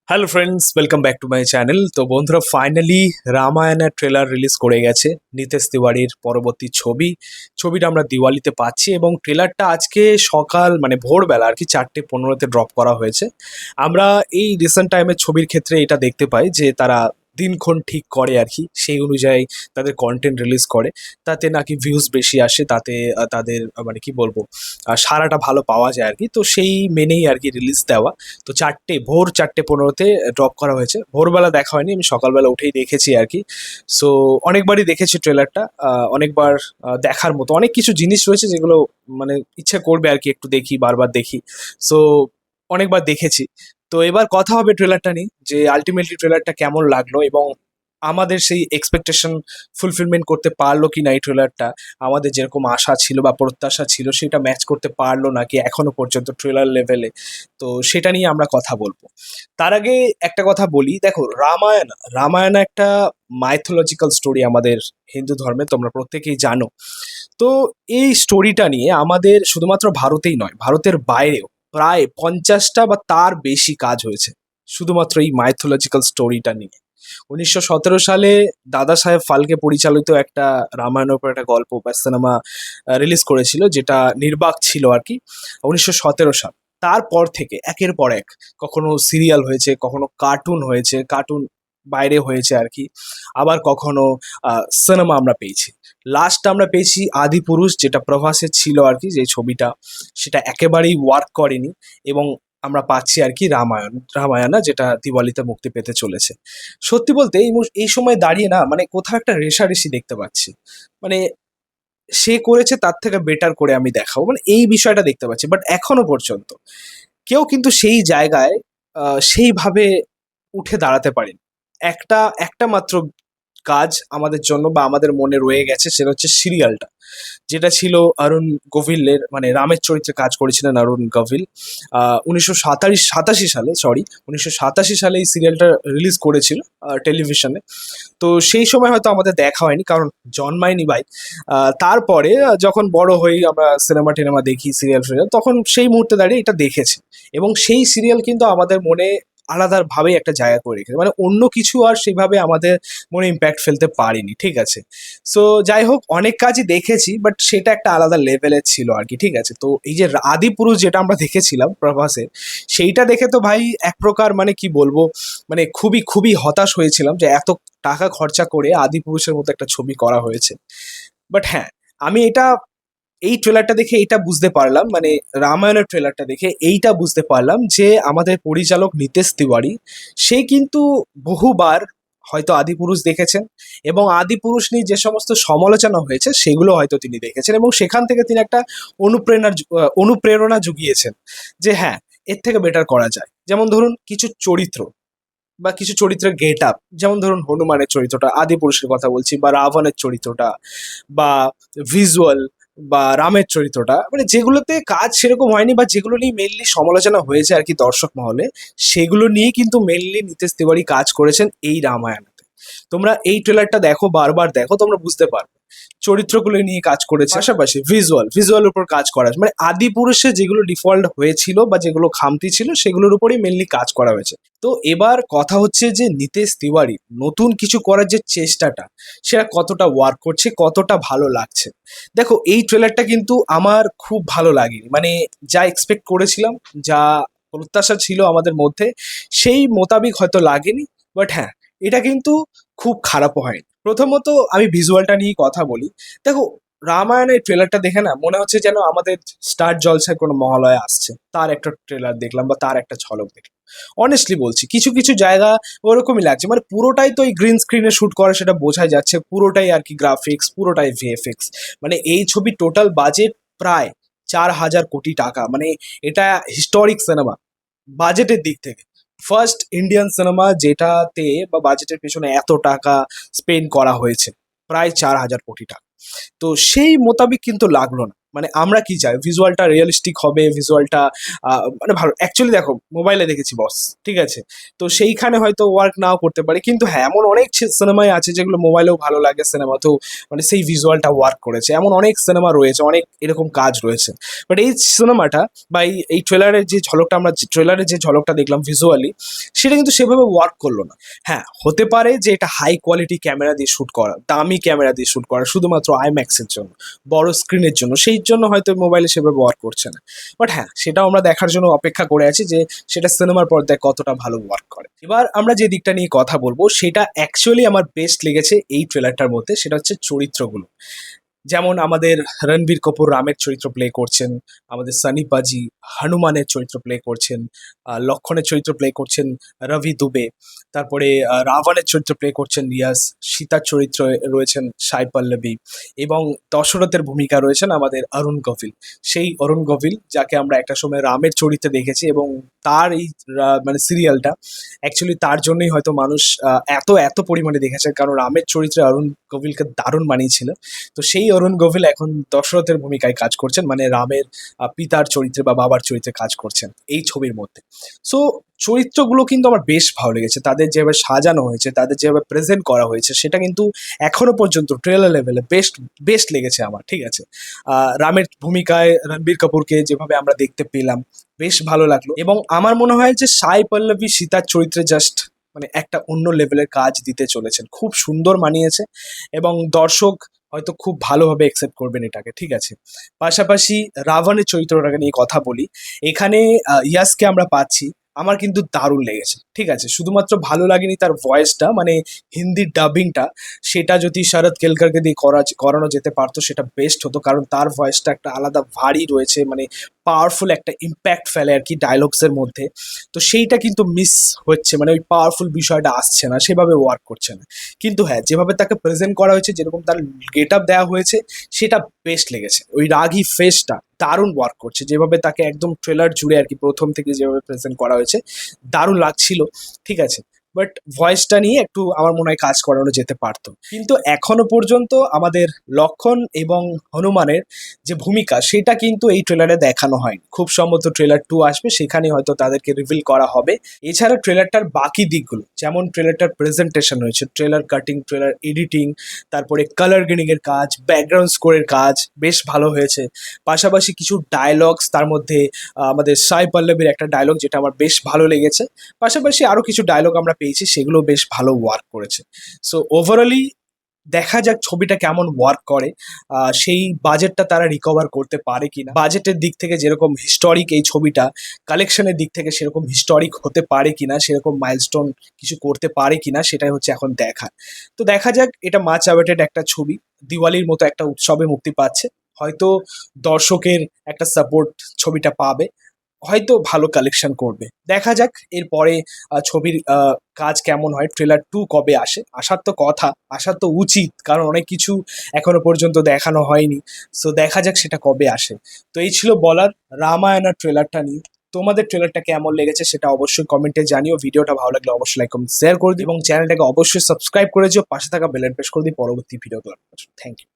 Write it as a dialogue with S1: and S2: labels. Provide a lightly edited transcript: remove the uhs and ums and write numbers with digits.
S1: Hello friends, welcome back to my channel. তো বন্ধুরা, finally রামায়ণের ট্রেলার রিলিজ করে গেছে। নিতেশ তিওয়ারির পরবর্তী ছবিটা আমরা দিওয়ালিতে পাচ্ছি এবং ট্রেলারটা আজকে সকাল মানে ভোরবেলা আর কি 4:15-তে ড্রপ করা হয়েছে। আমরা এই রিসেন্ট টাইমের ছবির ক্ষেত্রে এটা দেখতে পাই যে তারা দিনক্ষণ ঠিক করে আর কি, সেই অনুযায়ী তাদের কন্টেন্ট রিলিজ করে। তাতে নাকি ভিউজ বেশি আসে, তাতে তাদের মানে কি বলবো, সাড়াটা ভালো পাওয়া যায় আর কি। তো সেই মেনেই আর কি রিলিজ দেওয়া। তো ভোর 4:15-তে ড্রপ করা হয়েছে। ভোরবেলা দেখা হয়নি, আমি সকালবেলা উঠেই দেখেছি আর কি। সো অনেকবারই দেখেছি ট্রেলারটা, অনেকবার দেখার মতো অনেক কিছু জিনিস রয়েছে যেগুলো মানে ইচ্ছা করবে আর কি একটু দেখি, বারবার দেখি। সো অনেকবার দেখেছি। তো এবার কথা হবে ট্রেলারটা নিয়ে, যে আলটিমেটলি ট্রেলারটা কেমন লাগলো এবং আমাদের সেই এক্সপেকটেশন ফুলফিলমেন্ট করতে পারলো কি না এই ট্রেলারটা। আমাদের যেরকম আশা ছিল বা প্রত্যাশা ছিল সেটা ম্যাচ করতে পারলো নাকি এখনো পর্যন্ত ট্রেলার লেভেলে। তো সেটা নিয়ে আমরা কথা বলবো। তার আগে একটা কথা বলি, দেখো রামায়ণ একটা মাইথোলজিক্যাল স্টোরি আমাদের হিন্দু ধর্মে, তোমরা প্রত্যেকেই জানো। তো এই স্টোরিটা নিয়ে আমাদের শুধুমাত্র ভারতেই নয়, ভারতের বাইরেও প্রায় 50টা বা তার বেশি কাজ হয়েছে শুধুমাত্র এই মাইথোলজিক্যাল স্টোরিটা নিয়ে। 1917 সালে দাদা সাহেব ফালকে পরিচালিত একটা রামায়ণের উপর একটা গল্প বা সিনেমা রিলিজ করেছিল, যেটা নির্বাক ছিল আর কি, 1917 সাল। তারপর থেকে একের পর এক কখনো সিরিয়াল হয়েছে, কখনো কার্টুন হয়েছে, কার্টুন বাইরে হয়েছে আর কি, আবার কখনো সিনেমা আমরা পেয়েছি। লাস্ট আমরা পেয়েছি আদিপুরুষ, যেটা প্রভাসের ছিল আর কি, যে ছবিটা সেটা একেবারেই ওয়ার্ক করেনি। এবং আমরা পাচ্ছি আর কি রামায়ণা, যেটা দিওয়ালিতে মুক্তি পেতে চলেছে। সত্যি বলতে এই সময় দাঁড়িয়ে না, মানে কোথাও একটা রেষারেষি দেখতে পাচ্ছি। মানে সে করেছে তার থেকে বেটার করে আমি দেখাবো, মানে এই বিষয়টা দেখতে পাচ্ছি। বাট এখনো পর্যন্ত কেউ কিন্তু সেই জায়গায় সেইভাবে উঠে দাঁড়াতে পারেনি। একটা একটা মাত্র কাজ আমাদের জন্য বা আমাদের মনে রয়ে গেছে, সেটা হচ্ছে সিরিয়ালটা, যেটা ছিল অরুণ গোভিলের, মানে রামের চরিত্রে কাজ করেছিলেন অরুণ গোভিল। 1987 সালে এই সিরিয়ালটা রিলিজ করেছিল টেলিভিশনে। তো সেই সময় হয়তো আমাদের দেখা হয়নি, কারণ জন্মায়নি ভাই। তারপরে যখন বড় হই, আমরা সিনেমা টিনেমা দেখি, সিরিয়াল ফিরিয়াল, তখন সেই মুহূর্তে দাঁড়িয়ে এটা দেখেছি। এবং সেই সিরিয়াল কিন্তু আমাদের মনে আলাদাভাবেই একটা জায়গা করে রেখেছে, মানে অন্য কিছু আর সেভাবে আমাদের মনে ইম্প্যাক্ট ফেলতে পারিনি, ঠিক আছে। সো যাই হোক, অনেক কাজই দেখেছি, বাট সেটা একটা আলাদা লেভেলের ছিল আর কি, ঠিক আছে। তো এই যে আদিপুরুষ যেটা আমরা দেখেছিলাম প্রভাসের, সেইটা দেখে তো ভাই এক প্রকার মানে কি বলবো, মানে খুবই খুবই হতাশ হয়েছিলাম যে এত টাকা খরচা করে আদিপুরুষের মতো একটা ছবি করা হয়েছে। বাট হ্যাঁ, আমি এই ট্রেলারটা দেখে এইটা বুঝতে পারলাম, মানে রামায়ণের ট্রেলারটা দেখে এইটা বুঝতে পারলাম যে আমাদের পরিচালক নিতেশ তিওয়ারি, সে কিন্তু বহুবার হয়তো আদিপুরুষ দেখেছেন এবং আদিপুরুষ নিয়ে যে সমস্ত সমালোচনা হয়েছে সেগুলো হয়তো তিনি দেখেছেন, এবং সেখান থেকে তিনি একটা অনুপ্রেরণা জুগিয়েছেন যে হ্যাঁ, এর থেকে বেটার করা যায়। যেমন ধরুন কিছু চরিত্র বা কিছু চরিত্রের গেট আপ, যেমন ধরুন হনুমানের চরিত্রটা, আদিপুরুষের কথা বলছি, বা রাবণের চরিত্রটা, বা ভিজুয়াল, বা রামের চরিত্রটা, মানে যেগুলোতে কাজ সেরকম হয়নি বা যেগুলো নিয়ে মেনলি সমালোচনা হয়েছে আর কি দর্শক মহলে, সেগুলো নিয়ে কিন্তু মেনলি নিতেশ তিওয়ারি কাজ করেছেন এই রামায়ণতে। তোমরা এই ট্রেলারটা দেখো, বারবার দেখো, তোমরা বুঝতে পারবে চরিত্রগুলো নিয়ে কাজ করেছে। পাশাপাশি ভিজুয়াল উপর কাজ করা হয়েছে। মানে আদি পুরুষে যেগুলো ডিফল্ট হয়েছিল বা যেগুলো খামতি ছিল সেগুলোর উপরেই মেনলি কাজ করা হয়েছে। তো এবার কথা হচ্ছে যে নিতেশ তিওয়ারি নতুন কিছু করার যে চেষ্টাটা, সেটা কতটা ওয়ার্ক করছে, কতটা ভালো লাগছে। দেখো, এই ট্রেলারটা কিন্তু আমার খুব ভালো লাগেনি, মানে যা এক্সপেক্ট করেছিলাম, যা প্রত্যাশা ছিল আমাদের মধ্যে, সেই মোতাবিক হয়তো লাগেনি। বাট হ্যাঁ, এটা কিন্তু খুব খারাপও হয়নি। প্রথমত আমি ভিজুয়ালটা নিয়ে কথা বলি। দেখো, রামায়ণের ট্রেলারটা দেখে না মনে হচ্ছে যেন আমাদের স্টার জলসায় কোনো মহালয়া আসছে, তার একটা ট্রেলার দেখলাম বা তার একটা ঝলক দেখলাম। অনেস্টলি বলছি, কিছু কিছু জায়গা ওরকমই লাগছে, মানে পুরোটাই তো এই গ্রিন স্ক্রিনে শুট করা, সেটা বোঝাই যাচ্ছে। পুরোটাই আর কি গ্রাফিক্স, পুরোটাই ভিএফএক্স। মানে এই ছবি টোটাল বাজেট প্রায় 4,000 কোটি টাকা, মানে এটা হিস্টোরিক সিনেমা বাজেটের দিক থেকে। ফার্স্ট ইন্ডিয়ান সিনেমা যেটাতে বা বাজেটের পেছনে এত টাকা স্পেন্ড করা হয়েছে, প্রায় 4,000 কোটি টাকা। তো সেই মোতাবিক কিন্তু লাগলো না, মানে আমরা কি চাই, ভিজুয়ালটা রিয়েলিস্টিক হবে, ভিজুয়ালটা মানে ভালো। অ্যাকচুয়ালি দেখো, মোবাইলে দেখেছি বস, ঠিক আছে, তো সেইখানে হয়তো ওয়ার্ক নাও করতে পারে, কিন্তু হ্যাঁ এমন অনেক সিনেমাই আছে যেগুলো মোবাইলেও ভালো লাগে, সিনেমাতেও মানে সেই ভিজুয়ালটা ওয়ার্ক করেছে, এমন অনেক সিনেমা রয়েছে, অনেক এরকম কাজ রয়েছে। বাট এই সিনেমাটা বা এই ট্রেলারের যে ঝলকটা আমরা ট্রেলারের যে ঝলকটা দেখলাম ভিজুয়ালি, সেটা কিন্তু সেভাবে ওয়ার্ক করলো না। হ্যাঁ, হতে পারে যে এটা হাই কোয়ালিটি ক্যামেরা দিয়ে শ্যুট করা, দামি ক্যামেরা দিয়ে শ্যুট করা, শুধুমাত্র আইম্যাক্সের জন্য, বড় স্ক্রিনের জন্য, সেই জন্য হয়তো মোবাইলে সেভাবে ওয়ার্ক করছে না। বাট হ্যাঁ, সেটাও আমরা দেখার জন্য অপেক্ষা করে আছি যে সেটা সিনেমার পর্দায় কতটা ভালো ওয়ার্ক করে। এবার আমরা যে দিকটা নিয়ে কথা বলবো, সেটা অ্যাকচুয়ালি আমার বেস্ট লেগেছে এই ট্রেলারটার মধ্যে, সেটা হচ্ছে চরিত্রগুলো। যেমন আমাদের রণবীর কাপুর রামের চরিত্র প্লে করছেন, আমাদের সানি পাজি হনুমানের চরিত্র প্লে করছেন, লক্ষণের চরিত্র প্লে করছেন রবি দুবে, তারপরে রাবণের চরিত্র প্লে করছেন রিয়াজ, সীতার চরিত্র রয়েছেন সাই পল্লবী, এবং দশরথের ভূমিকা রয়েছেন আমাদের অরুণ গোভিল। সেই অরুণ গোভিল যাকে আমরা একটা সময় রামের চরিত্রে দেখেছি, এবং তার এই মানে সিরিয়ালটা অ্যাকচুয়ালি তার জন্যই হয়তো মানুষ এত এত পরিমাণে দেখেছে, কারণ রামের চরিত্রে অরুণ গোভিলকে দারুণ মানিয়েছিল। তো সেই অরুণ গোভিল এখন দশরথের ভূমিকায় কাজ করছেন, মানে রামের পিতার চরিত্রে বা বাবার চরিত্রে কাজ করছেন এই ছবির মধ্যে। সো চরিত্রগুলো কিন্তু আমার বেশ ভালো লেগেছে, তাদের যেভাবে সাজানো হয়েছে, তাদের যেভাবে প্রেজেন্ট করা হয়েছে, সেটা কিন্তু এখনো পর্যন্ত ট্রেলার লেভেলে বেস্ট বেস্ট লেগেছে আমার, ঠিক আছে। রামের ভূমিকায় রণবীর কাপুরকে যেভাবে আমরা দেখতে পেলাম, বেশ ভালো লাগলো। এবং আমার মনে হয় যে সাই পল্লবী সীতার চরিত্রে জাস্ট মানে একটা অন্য লেভেলের কাজ দিতে চলেছেন, খুব সুন্দর মানিয়েছে, এবং দর্শক হয়তো খুব ভালোভাবে অ্যাকসেপ্ট করবেন এটাকে, ঠিক আছে। পাশাপাশি রাবণের চরিত্রটাকে নিয়ে কথা বলি, এখানে ইয়াসকে আমরা পাচ্ছি, আমার কিন্তু দারুণ লেগেছে, ঠিক আছে। শুধুমাত্র ভালো লাগেনি তার ভয়েসটা, মানে হিন্দির ডাবিংটা, সেটা যদি শরৎ কেলকারকে দিয়ে করানো যেতে পারতো সেটা বেস্ট হতো, কারণ তার ভয়েসটা একটা আলাদা ভারী রয়েছে, মানে পাওয়ারফুল একটা ইম্প্যাক্ট ফেলে আর কি ডায়লগসের মধ্যে। তো সেইটা কিন্তু মিস হচ্ছে, মানে ওই পাওয়ারফুল বিষয়টা আসছে না, সেভাবে ওয়ার্ক করছে না। কিন্তু হ্যাঁ, যেভাবে তাকে প্রেজেন্ট করা হয়েছে, যেরকম তার গেট আপ দেওয়া হয়েছে, সেটা বেস্ট লেগেছে। ওই রাগী ফেসটা দারুণ ওয়ার্ক করছে, যেভাবে তাকে একদম ট্রেলার জুড়ে আর কি প্রথম থেকে যেভাবে প্রেজেন্ট করা হয়েছে, দারুণ লাগছিল, ঠিক আছে। বাট ভয়েসটা নিয়ে একটু আমার মনে হয় কাজ করানো যেতে পারতো। কিন্তু এখনো পর্যন্ত আমাদের লক্ষণ এবং হনুমানের যে ভূমিকা, সেটা কিন্তু এই ট্রেলারে দেখানো হয়নি। খুব সম্ভবত ট্রেলার 2 আসবে, সেখানে হয়তো তাদেরকে রিভিল করা হবে। এছাড়া ট্রেলারটার বাকি দিকগুলো, যেমন ট্রেলারটার প্রেজেন্টেশন রয়েছে, ট্রেলার কাটিং, ট্রেলার এডিটিং, তারপরে কালার গ্রেডিং এর কাজ, ব্যাকগ্রাউন্ড স্কোরের কাজ বেশ ভালো হয়েছে। পাশাপাশি কিছু ডায়লগস, তার মধ্যে আমাদের সাই পল্লবীর একটা ডায়লগ যেটা আমার বেশ ভালো লেগেছে, পাশাপাশি আরও কিছু ডায়লগ আমরা পেয়েছি, সেগুলো বেশ ভালো ওয়ার্ক করেছে। সো ওভারঅলি দেখা যাক ছবিটা কেমন ওয়ার্ক করে, সেই বাজেটটা তারা রিকভার করতে পারে কিনা, বাজেটের দিক থেকে যেরকম হিস্টোরিক এই ছবিটা, কালেকশনের দিক থেকে সেরকম হিস্টোরিক হতে পারে কিনা, সেরকম মাইলস্টোন কিছু করতে পারে কিনা, সেটাই হচ্ছে এখন দেখার। তো দেখা যাক, এটা মাচ অ্যাওয়েটেড একটা ছবি, দিওয়ালির মতো একটা উৎসবে মুক্তি পাচ্ছে, হয়তো দর্শকের একটা সাপোর্ট ছবিটা পাবে, হয়তো ভালো কালেকশন করবে, দেখা যাক এরপরে ছবির কাজ কেমন হয়। ট্রেলার 2 কবে আসে, আসার তো কথা, আসার তো উচিত, কারণ অনেক কিছু এখনো পর্যন্ত দেখানো হয়নি। সো দেখা যাক সেটা কবে আসে। তো এই ছিল বলার রামায়ণের ট্রেলারটা নিয়ে। তোমাদের ট্রেলারটা কেমন লেগেছে সেটা অবশ্যই কমেন্টে জানিও। ভিডিওটা ভালো লাগলে অবশ্যই লাইক কমেন্ট শেয়ার করে দিও, এবং চ্যানেলটাকে অবশ্যই সাবস্ক্রাইব করে দিও, পাশে থাকা বেল আইকন প্রেস করে দিও পরবর্তী ভিডিওগুলো। Thank you.